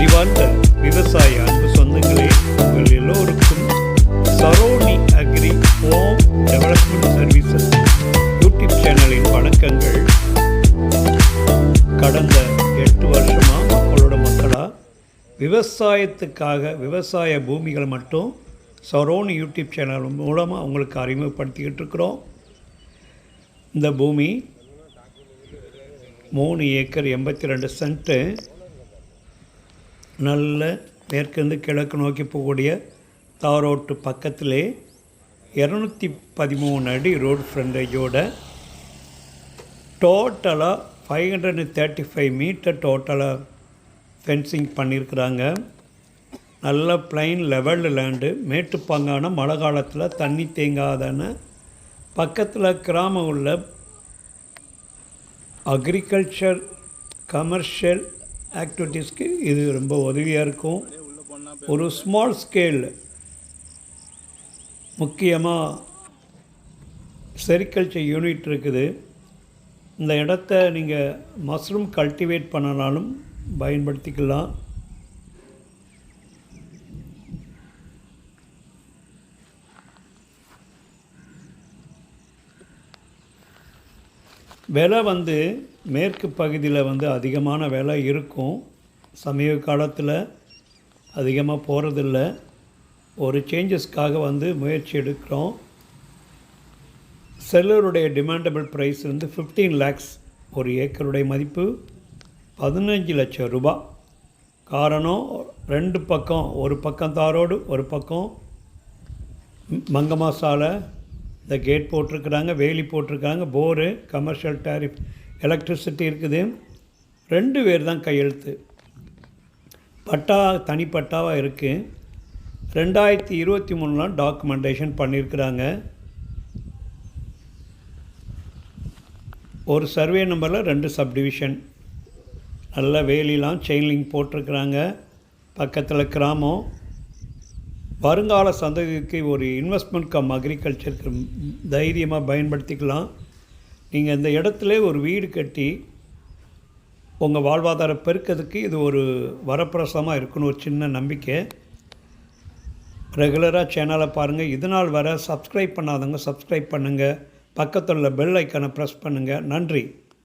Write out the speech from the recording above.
அறிவார்ந்த விவசாய அன்பு சொந்தங்களே, உங்கள் எல்லோருக்கும் Saroni agri home development services YouTube சேனலின் வணக்கங்கள். கடந்த 8 வருஷமாக மக்களாக விவசாயத்துக்காக விவசாய பூமிகளை மட்டும் சரோனி யூடியூப் சேனல் மூலமாக உங்களுக்கு அறிமுகப்படுத்திக்கிட்டு இருக்கிறோம். இந்த பூமி 3 ஏக்கர் 82 சென்ட்டு, நல்ல மேற்கிருந்து கிழக்கு நோக்கி போகக்கூடிய தாரோட்டு பக்கத்திலே 213 அடி ரோடு ஃப்ரண்டேஜோட டோட்டலாக 535 மீட்டர் டோட்டலாக ஃபென்சிங் பண்ணியிருக்கிறாங்க. நல்ல பிளைன் லெவல்டு லேண்டு, மேட்டுப்பாங்கான மழை காலத்தில் தண்ணி தேங்காதான பக்கத்தில் கிராமம் உள்ள அக்ரிகல்ச்சர் கமர்ஷியல் ஆக்டிவிட்டீஸ்க்கு இது ரொம்ப உதவியாக இருக்கும். ஒரு ஸ்மால் ஸ்கேல், முக்கியமாக செரிகல்ச்சர் யூனிட் இருக்குது. இந்த இடத்த நீங்கள் மஷ்ரூம் கல்டிவேட் பண்ணனாலும் பயன்படுத்திக்கலாம். விலை மேற்கு பகுதியில் அதிகமான விலை இருக்கும். சமீப காலத்தில் அதிகமாக போகிறதில்ல. ஒரு சேஞ்சஸ்க்காக முயற்சி எடுக்கிறோம். செல்லருடைய டிமாண்டபிள் ப்ரைஸ் 15 lakhs. ஒரு ஏக்கருடைய மதிப்பு 15 லட்சம் ரூபா. காரணம், 2 பக்கம், ஒரு பக்கம் தாரோடு, ஒரு பக்கம் மங்கம்மா சாலை. இந்த கேட் போட்டிருக்கிறாங்க, வேலி போட்டிருக்காங்க, போரு, கமர்ஷியல் டேரிஃப், எலக்ட்ரிசிட்டி இருக்குது. 2 பேர் தான் கையெழுத்து. பட்டா தனிப்பட்டாவாக இருக்குது. 2023 டாக்குமெண்டேஷன் பண்ணியிருக்கிறாங்க. ஒரு சர்வே நம்பரில் 2 சப்டிவிஷன். நல்ல வேலிலாம் செயின்லிங் போட்டிருக்கிறாங்க. பக்கத்தில் கிராமம். வருங்கால சந்ததிக்கு ஒரு இன்வெஸ்ட்மெண்ட் கம் அக்ரிகல்ச்சருக்கு தைரியமாக பயன்படுத்திக்கலாம். நீங்கள் இந்த இடத்துல ஒரு வீடு கட்டி உங்கள் வாழ்வாதாரம் பெருக்கிறதுக்கு இது ஒரு வரப்பிரசாதமாக இருக்குன்னு ஒரு சின்ன நம்பிக்கை. ரெகுலராக சேனலை பாருங்கள். இதனால் வர சப்ஸ்கிரைப் பண்ணாதவங்க சப்ஸ்கிரைப் பண்ணுங்கள். பக்கத்தில் உள்ள பெல் ஐக்கானை ப்ரெஸ் பண்ணுங்கள். நன்றி.